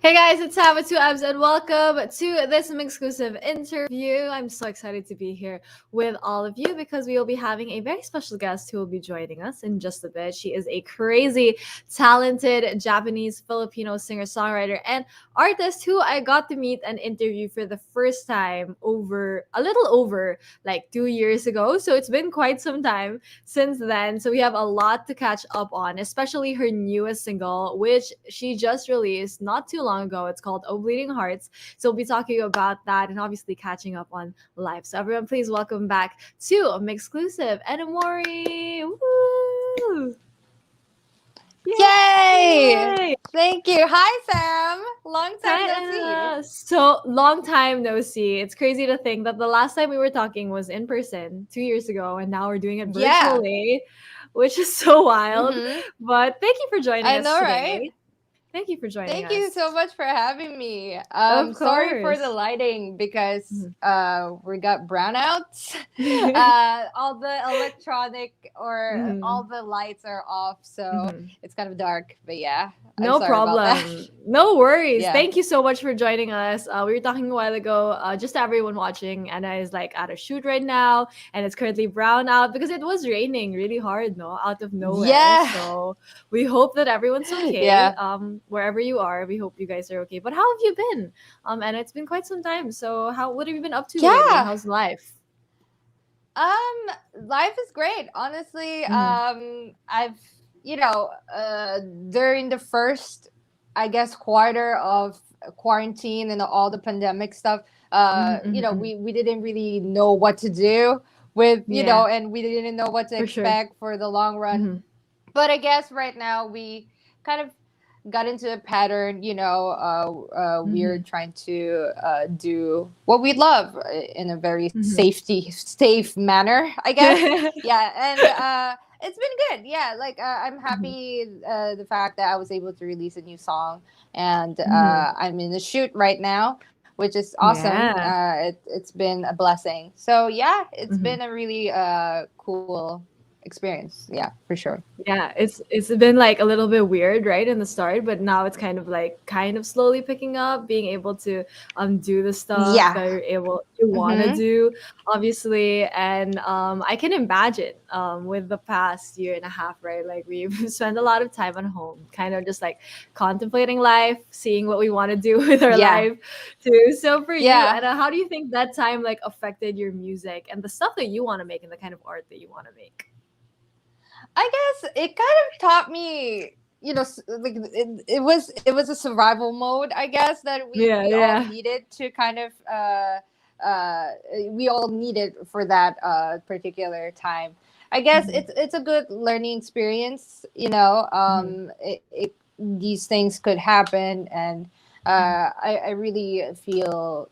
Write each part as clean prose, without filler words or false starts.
Hey guys, it's Hava 2 Abs and welcome to this MYXclusive interview. I'm so excited to be here with all of you because we will be having a very special guest who will be joining us in just a bit. She is a crazy, talented Japanese Filipino singer-songwriter and artist who I got to meet and interview for the first time a little over like 2 years ago. So it's been quite some time since then. So we have a lot to catch up on, especially her newest single, which she just released not too long ago. It's called Oh Bleeding Hearts. So we'll be talking about that and obviously catching up on life. So everyone, please welcome back to MYXclusive, Ena Mori. Woo! Yay! Thank you. Hi, Sam. Long time no see. So long time no see. It's crazy to think that the last time we were talking was in person 2 years ago, and now we're doing it virtually, which is so wild. But thank you for joining us today. Right? Thank you for joining us. Thank you so much for having me. Sorry for the lighting because we got brownouts. All the electronic or all the lights are off, so it's kind of dark. But yeah, no problem. No worries. Yeah. Thank you so much for joining us. We were talking a while ago, just everyone watching, Anna is like at a shoot right now, and it's currently brown out because it was raining really hard, out of nowhere. Yeah. So we hope that everyone's okay. Yeah. Wherever you are, we hope you guys are okay. But how have you been? And it's been quite some time. So what have you been up to lately? How's life? Life is great. Honestly, I've during the first, I guess, quarter of quarantine and all the pandemic stuff, we didn't really know what to do with, and we didn't know what to expect for the long run. But I guess right now we kind of got into a pattern, we're trying to do what we love in a very safe manner, I guess. And it's been good. Yeah, like I'm happy the fact that I was able to release a new song, and I'm in the shoot right now, which is awesome. It's been a blessing. So yeah, it's been a really cool experience. Yeah, for sure. Yeah, it's been like a little bit weird, right, in the start, but now it's kind of slowly picking up, being able to do the stuff that you want to do, obviously. And I can imagine with the past year and a half, right, like we've spent a lot of time at home, kind of just like contemplating life, seeing what we want to do with our life too. So for you, Anna, how do you think that time like affected your music and the stuff that you want to make and the kind of art that you want to make? I guess it kind of taught me, like it was a survival mode, I guess, that we all needed to kind of we all needed for that particular time. I guess it's a good learning experience, these things could happen, and I really feel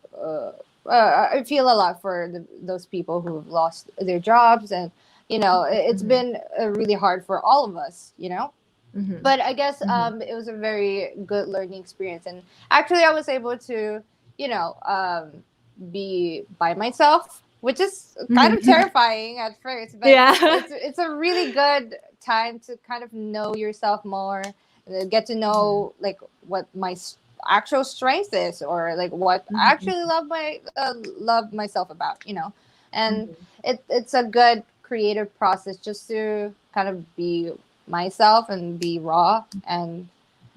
I feel a lot for those people who've lost their jobs, and it's been really hard for all of us, but I guess it was a very good learning experience. And actually I was able to, be by myself, which is kind of terrifying at first, but it's a really good time to kind of know yourself more, get to know like what my actual strength is, or like what I actually love myself about, and it's a good creative process just to kind of be myself and be raw, and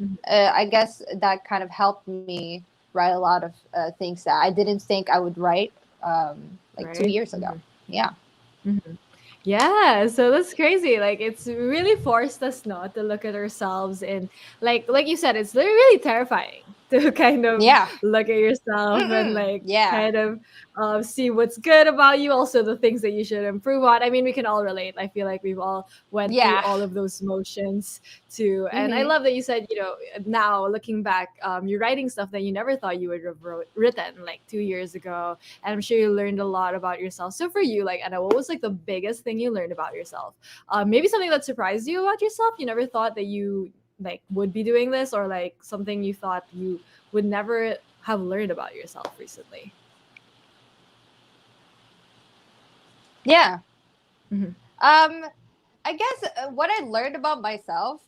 Mhm. I guess that kind of helped me write a lot of things that I didn't think I would write like two Right. years ago. Yeah. Mhm. Yeah, so that's crazy. Like it's really forced us not to look at ourselves and like you said, it's really terrifying to kind of Yeah. look at yourself and Mm-mm. like Yeah. kind of see what's good about you, also the things that you should improve on. I mean, we can all relate. I feel like we've all went through Yeah. all of those motions too. And I Mm-hmm. love that you said, now looking back, you're writing stuff that you never thought you would have written like 2 years ago, and I'm sure you learned a lot about yourself. So for you, like Anna, what was like the biggest thing you learned about yourself? Maybe something that surprised you about yourself. You never thought that you like would be doing this, or like something you thought you would never have learned about yourself recently. Yeah. Mm-hmm. I guess what I learned about myself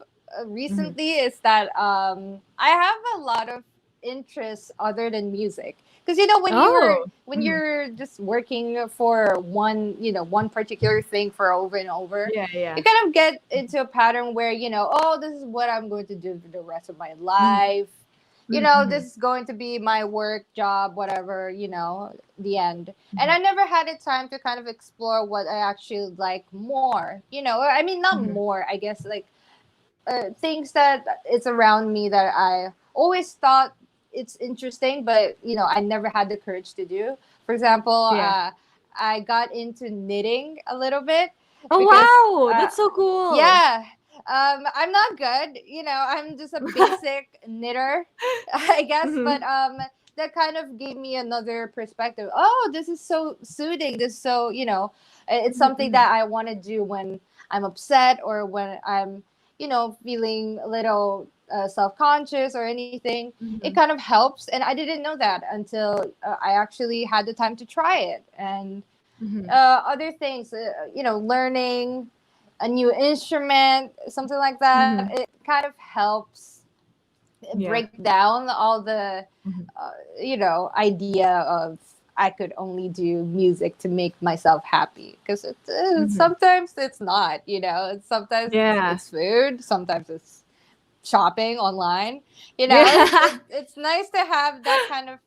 Mm-hmm. recently is that I have a lot of interests other than music. Because Oh. when Mm-hmm. you're just working for one particular thing for over and over, Yeah, you yeah. kind of get into a pattern where oh, this is what I'm going to do for the rest of my Mm-hmm. life. Mm-hmm. This is going to be my work job, whatever, the end. And Mm-hmm. I never had a time to kind of explore what I actually like more. I mean, not Mm-hmm. more, I guess, like things that it's around me that I always thought it's interesting, but I never had the courage to do. For example, Yeah. I got into knitting a little bit Oh because wow, that's so cool. yeah, I'm not good. I'm just a basic knitter, I guess. But Mm-hmm. that kind of gave me another perspective. Oh, this is so soothing. This is so it's something Mm-hmm. that I want to do when I'm upset or when I'm feeling a little self-conscious or anything. It Mm-hmm. kind of helps, and I didn't know that until I actually had the time to try it. And Mm-hmm. other things, learning a new instrument, something like that. Mm-hmm. It kind of helps Yeah. break down all the, Mm-hmm. idea of I could only do music to make myself happy because Mm-hmm. sometimes it's not. Sometimes Yeah. it's food, sometimes it's shopping online. Yeah. It's nice to have that kind of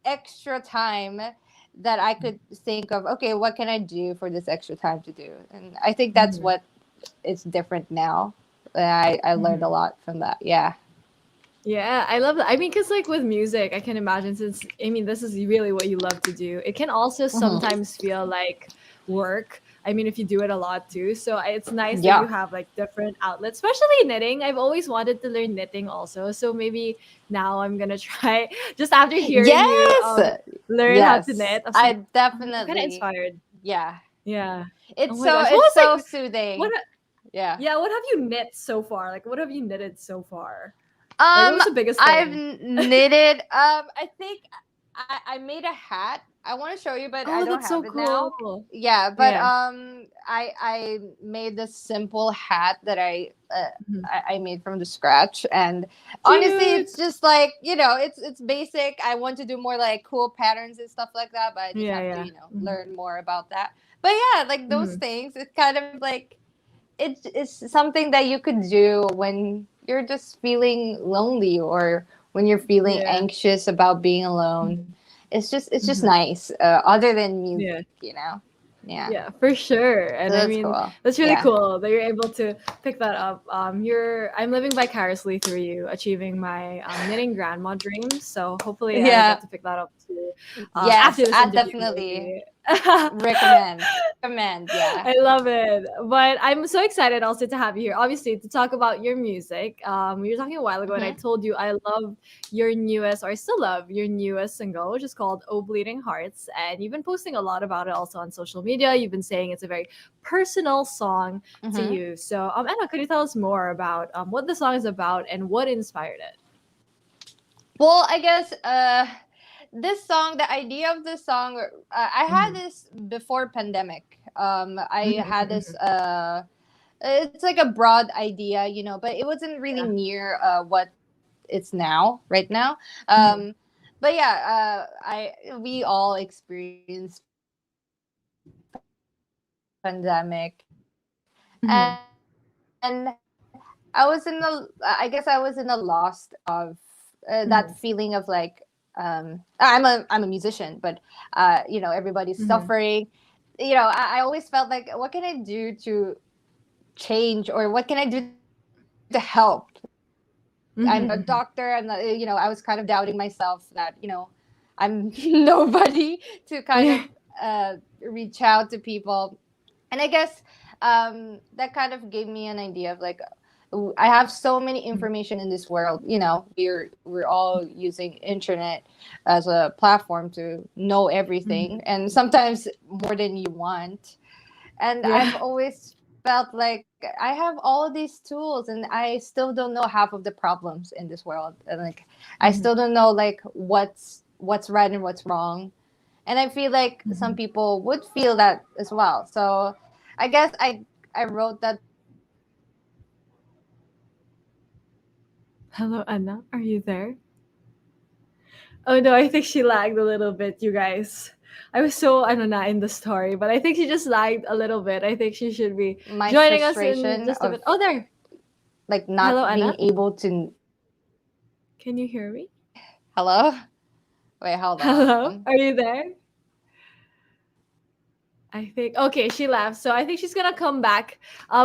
extra time that I could think of, okay, what can I do for this extra time to do? And I think that's Mm-hmm. what is different now. I learned Mm-hmm. a lot from that. Yeah. Yeah, I love that. I mean, because like with music, I can imagine, since I mean, this is really what you love to do. It can also Hmm. sometimes feel like work. I mean, if you do it a lot too. So it's nice that you Yeah. have like different outlets, especially knitting. I've always wanted to learn knitting also. So maybe now I'm gonna try just after hearing you Yes. learn how to Yes. knit. I I'm kind of definitely, inspired. yeah. Yeah. Oh It's my so gosh. What it's was so like what soothing. Yeah. yeah, what have you knit so far? Like what have you knitted so far? Like what Um, was the biggest I've thing? knitted. I think I made a hat. I want to show you, but I Oh, don't that's so have it now. cool. Yeah, but Yeah. I made this simple hat that Mhm. I made from the scratch, and honestly, it's Cute. just like it's basic. I want to do more like cool patterns and stuff like that, but I just Yeah, have to yeah. Mhm. learn more about that. But yeah, like those Mhm. things, it's kind of like it's something that you could do when you're just feeling lonely or when you're feeling Yeah. anxious about being alone. Mhm. It's just Mhm. nice, other than Yeah. music. Yeah, Yeah, for sure. so And I that's mean, cool. that's really Yeah. cool that you're able to pick that up. I'm living vicariously through you, achieving my knitting grandma dreams. So hopefully I'll get Yeah. to pick that up too Yes, after this I interview, definitely maybe. recommend. Yeah. I love it. But I'm so excited also to have you here, obviously, to talk about your music. We were talking a while ago, and I Hmm. told you I love your newest, or I still love your newest single, which is called Oh Bleeding Hearts. And you've been posting a lot about it also on social media. You've been saying it's a very personal song to Hmm. you. So, Anna, could you tell us more about what the song is about and what inspired it? Well, I guess this song, the idea of this song, I had Mm-hmm. this before pandemic. I had this Mm-hmm. it's like a broad idea, but it wasn't really Yeah. near what it's now, right now. Mm-hmm. But yeah, I we all experienced pandemic, and I I was in the I guess I was in a lost of that feeling of like I'm a musician, but everybody's Mm-hmm. suffering. I always felt like, what can I do to change, or what can I do to help? Like, I'm not a doctor. I'm not, Mm-hmm. I was kind of doubting myself that, I'm nobody to kind of Yeah. reach out to people. And I guess that kind of gave me an idea of like, I have so many information in this world. We're all using internet as a platform to know Mm-hmm. everything, and sometimes more than you want. And I've Yeah. always felt like I have all of these tools, and I still don't know half of the problems in this world, and like I Mm-hmm. still don't know like what's right and what's wrong. And I feel like some Mm-hmm. people would feel that as well. So I guess I wrote that song because I felt like Hello, Anna. Are you there? Oh no, I think she lagged a little bit, you guys. I was so I don't know in the story, but I think she just lagged a little bit. I think she should be my joining us in frustration just a of bit. Oh, there. like Hello, not being Anna. able to. Can you hear me? Hello? Wait, hold on. Hello, are you there? I think okay, she left. So I think she's gonna come back.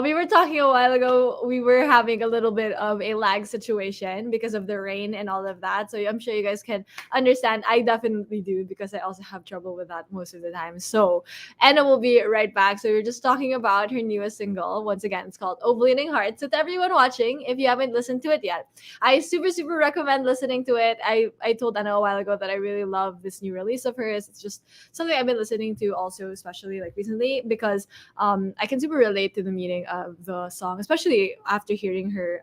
We were talking a while ago. We were having a little bit of a lag situation because of the rain and all of that. So I'm sure you guys can understand. I definitely do because I also have trouble with that most of the time. So Anna will be right back. So we're just talking about her newest single. Once again, it's called "Oh Bleeding Heart." So to everyone watching, if you haven't listened to it yet, I super recommend listening to it. I told Anna a while ago that I really love this new release of hers. It's just something I've been listening to also, especially like recently, because I can super relate to the meaning of the song, especially after hearing her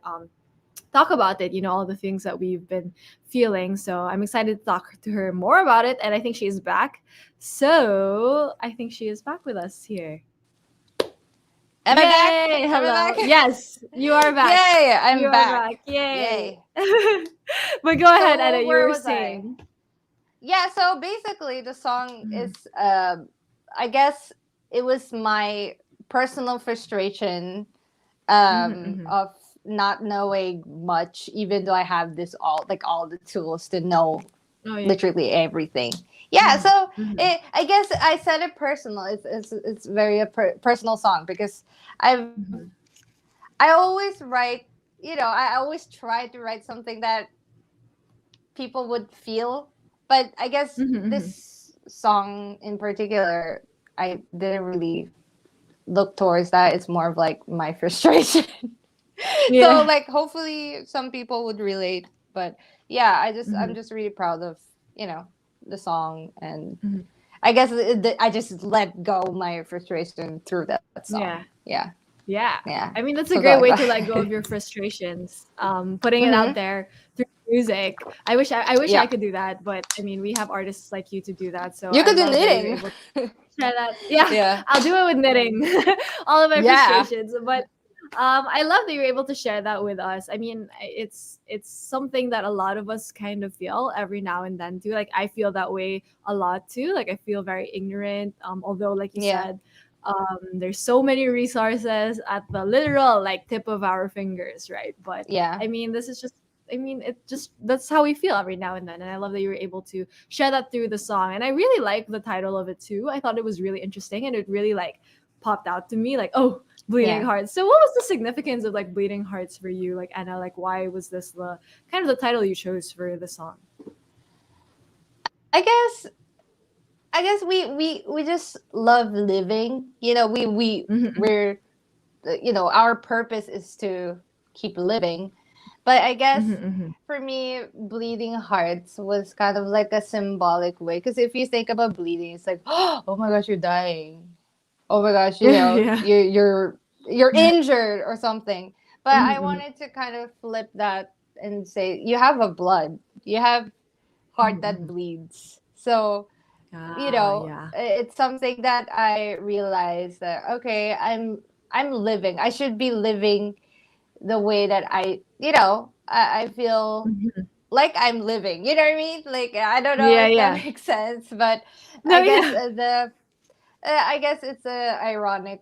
talk about it. All the things that we've been feeling. So I'm excited to talk to her more about it, and I think she is back. So I think she is back with us here. Am I back? Yay! Am I Hello. back? Yes, you are back. Yay, You I'm are back. back. Yay! Yay. But go ahead, Anna. So You where were was I? saying. Yeah, so basically the song Mhm. is I guess it was my personal frustration Mhm, mhm. of not knowing much, even though I have this all the tools to know Oh yeah. literally everything. Yeah, Mhm, so mhm, I guess I said it personal. It's very a personal song because I've mhm, I always write, I always try to write something that people would feel, but I guess mhm, mhm. this song in particular, I didn't really look towards that. It's more of like my frustration. So Yeah. like hopefully some people would relate, but yeah, I'm Mhm, just really proud of, you know, the song. And mhm. I guess I just let go my frustration through that song. Yeah. Yeah. Yeah. Yeah. I mean, that's So a go great ahead, way go to let go ahead. of your frustrations. Putting it out Mm-hmm. there through music. I wish I Yeah. could do that, but I mean, we have artists like you to do that. So You I could do love that you're knitting. able to share that. Yeah, Yeah. I'll do it with knitting. All of my Yeah. frustrations, but I love that you're able to share that with us. I mean, it's something that a lot of us kind of feel every now and then too. Like I feel that way a lot too. Like I feel very ignorant. Although, like you Yeah. said, there's so many resources at the literal like tip of our fingers, right? But Yeah. I mean, this is just. I mean, it just that's how we feel every now and then, and I love that you were able to share that through the song. And I really like the title of it too. I thought it was really interesting, and it really like popped out to me like, oh, bleeding Yeah. hearts. So what was the significance of like bleeding hearts for you, like Anna? Like why was this the kind of the title you chose for the song? I guess we just love living. Mm-hmm, We're our purpose is to keep living. But I guess mm-hmm, mm-hmm. for me, bleeding hearts was kind of like a symbolic way. Because if you think about bleeding, it's like, oh my gosh, you're dying. Oh my gosh, Yeah. you're injured or something. But I Mm-hmm, wanted to kind of flip that and say you have a blood, you have heart that mm-hmm. bleeds. So Ah, yeah. it's something that I realized that okay, I'm living. I should be living the way that I feel Mm-hmm. like I'm living. You know what I mean? Like I don't know Yeah, if that yeah. makes sense, but No, I guess yeah. I guess it's a ironic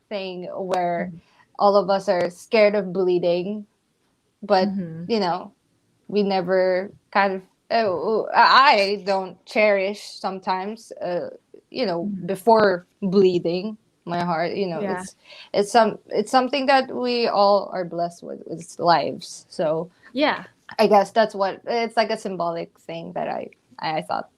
thing where Mhm. all of us are scared of bleeding, but Mm-hmm. we never kind of I don't cherish sometimes before bleeding my heart. Yeah. It's something that we all are blessed with lives. So Yeah. I guess that's what it's like, a symbolic thing that I thought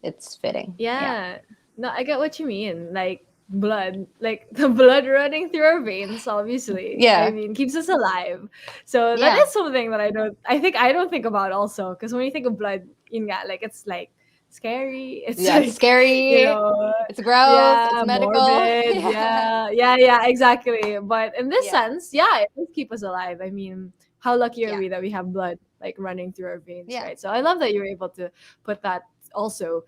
it's fitting. Yeah. Yeah. No, I get what you mean. Like blood, like the blood running through our veins, obviously. I Yeah. mean, keeps us alive. So that Yeah. is something that I don't think about also. Because when you think of blood, like it's like scary. It's Yeah, it's like, you scary. know, It's gross. It's yeah, medical. morbid. Yeah. Yeah. Yeah, yeah, exactly. But in this Yeah. sense, yeah, it does keep us alive. I mean, how lucky are Yeah. we that we have blood like running through our veins, Yeah. right? So I love that you're able to put that also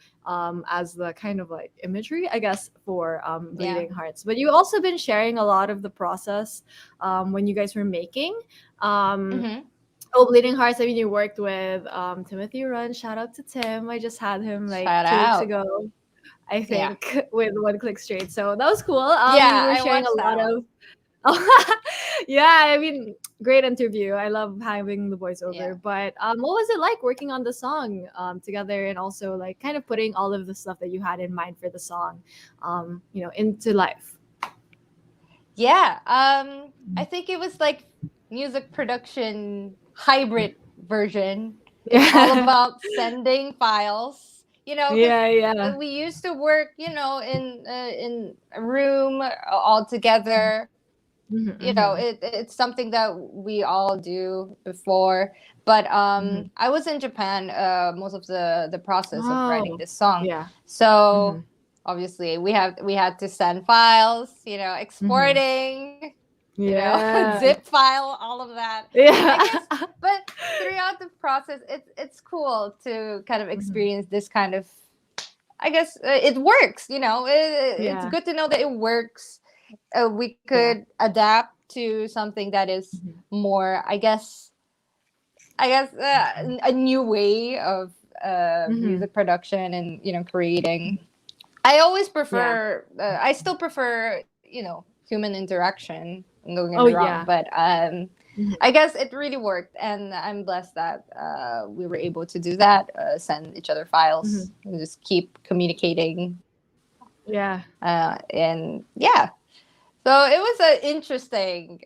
as the kind of like imagery, I guess, for Yeah. bleeding hearts. But you also been sharing a lot of the process when you guys were making. Um, Mm-hmm. oh, bleeding hearts. I mean, you worked with Timothy Run. Shout out to Tim. I just had him like Shout 2 weeks out. ago, I Yeah. think, with One Click Straight. So that was cool. You Yeah, were I sharing a watched that lot one. of yeah, I mean, great interview. I love having the Yeah. voiceover. But what was it like working on the song together, and also like kind of putting all of the stuff that you had in mind for the song, into life? Yeah. I think it was like music production hybrid version. It's all Yeah, about sending files. Because yeah, yeah. we used to work, in a room all together. Hmm, hmm. It's something that we all do before. But Hmm. I was in Japan most of the process of writing Oh, this song. yeah. Hmm, So obviously we had to send files, hmm. exporting, Yeah, zip file, all of that. I yeah. guess, but throughout the process, it's cool to kind of Hmm. experience this kind of. I guess it works. It's Yeah, good to know that it works. We yeah. could adapt to something that is Hmm. more, a new way of Hmm. music production and creating. I always Yeah. prefer. I still prefer human interaction. Don't get me Oh, wrong, yeah. but Mhm. I guess it really worked, and I'm blessed that we were able to do that. Send each other files Mhm. and just keep communicating. Yeah. And yeah, so it was an interesting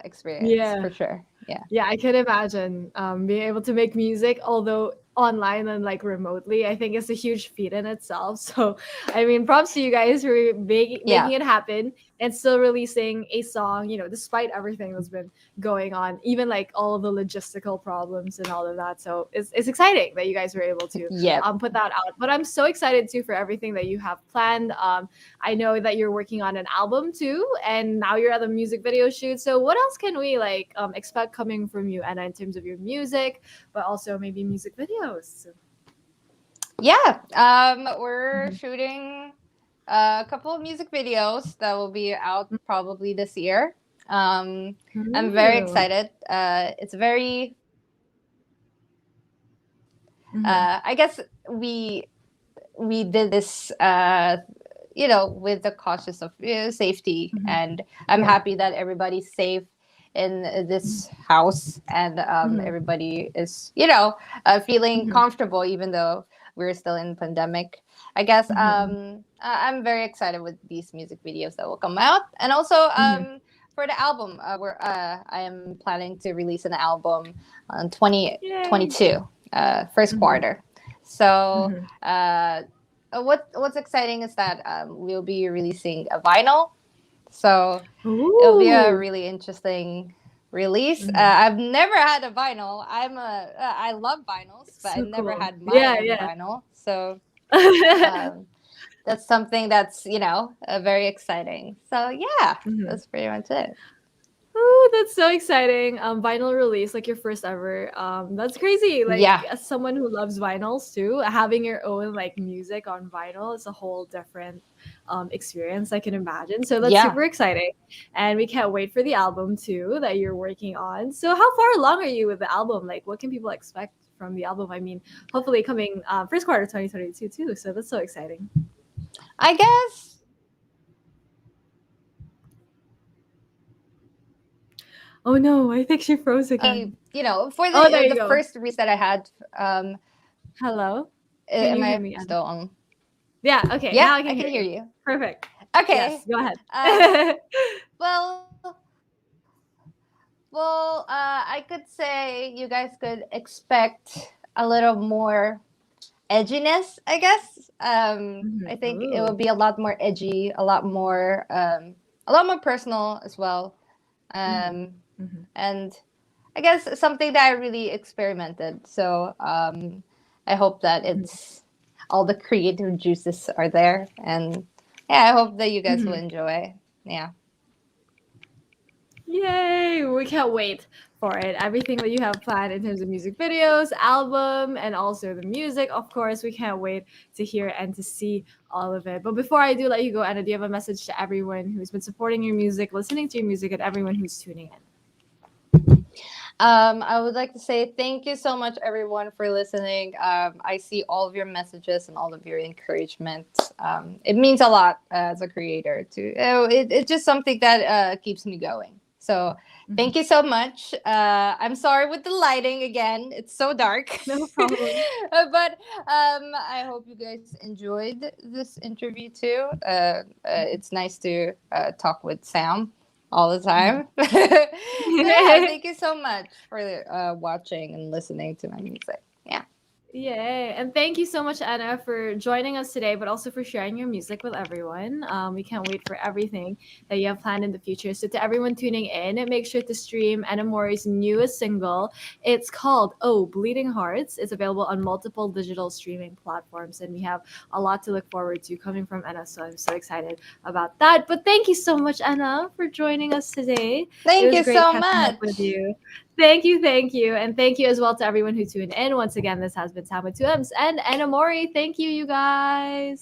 experience for Yeah. sure. Yeah. Yeah, I could imagine being able to make music, although online and like remotely. I think it's a huge feat in itself. So, I mean, props to you guys for Yeah. making it happen and still releasing a song. Despite everything that's been going on, even like all of the logistical problems and all of that. So it's exciting that you guys were able to Yep. put that out. But I'm so excited too for everything that you have planned. I know that you're working on an album too, and now you're at the music video shoot. So what else can we like expect coming from you, Anna, in terms of your music, but also maybe music videos? Yeah. We're Mhm. shooting a couple of music videos that will be out probably this year. Um, I'm very Ooh. excited. It's very. Mhm. I guess we did this. With the cautious of safety, Mhm. and I'm Yeah. happy that everybody's safe in this house, and Mhm. everybody is feeling Mhm. comfortable even though we're still in pandemic. I guess Mhm. I'm very excited with these music videos that will come out, and also Mhm. for the album, I am planning to release an album on Yay. 2022, first Mhm. quarter. So Mhm. what's exciting is that we'll be releasing a vinyl, so it'll be a Ooh. really interesting release. Mhm. I've never had a vinyl. I love vinyls, but I So never cool. had my Yeah, own yeah. vinyl. So um, that's something that's very exciting. So yeah, Mhm. that's pretty much it. Oh, that's so exciting. Vinyl release, like your first ever. That's crazy. Like Yeah, as someone who loves vinyls too, having your own like music on vinyl is a whole different experience I can imagine. So that's yeah. super exciting. And we can't wait for the album too that you're working on. So how far along are you with the album? Like what can people expect from the album? I mean, hopefully coming first quarter 2022 too. So that's so exciting. I guess Oh no, I think she froze again. For Oh, there you the go. first reads that I had, Hello? Can am you hear I me, Anna? still on? Yeah, okay. Yeah, Now I can I hear can hear you. you. Perfect. Okay. Yes, go ahead. Well, I could say you guys could expect a little more edginess, I guess. I think it will Ooh. be a lot more edgy, a lot more personal as well. Mhm. Um, Mhm. and I guess something that I really experimented. So I hope that Mhm. it's all the creative juices are there, and yeah, I hope that you guys will Mhm. enjoy. Yeah. Yay! We can't wait for it. Everything that you have planned in terms of music videos, album, and also the music, of course, we can't wait to hear and to see all of it. But before I do let you go, Anna, do you have a message to everyone who's been supporting your music, listening to your music, and everyone who's tuning in? I would like to say thank you so much, everyone, for listening. I see all of your messages and all of your encouragement. It means a lot as a creator. It's just something that keeps me going. So Mhm. thank you so much. I'm sorry with the lighting again. It's so dark, No problem. but I hope you guys enjoyed this interview too. It's nice to talk with Sam all the Mhm. time. So yeah, thank you so much for watching and listening to my music. Yeah. Yay. And thank you so much, Anna, for joining us today, but also for sharing your music with everyone. We can't wait for everything that you have planned in the future. So, to everyone tuning in, make sure to stream Ena Mori's newest single. It's called Oh, Bleeding Hearts. It's available on multiple digital streaming platforms, and we have a lot to look forward to coming from Anna. So, I'm so excited about that. But thank you so much, Anna, for joining us today. It Thank was you great so catching up with much. you. Thank you, thank you. And thank you as well to everyone who tuned in. Once again, this has been Sam with 2 M's and Ena Mori. Thank you, you guys.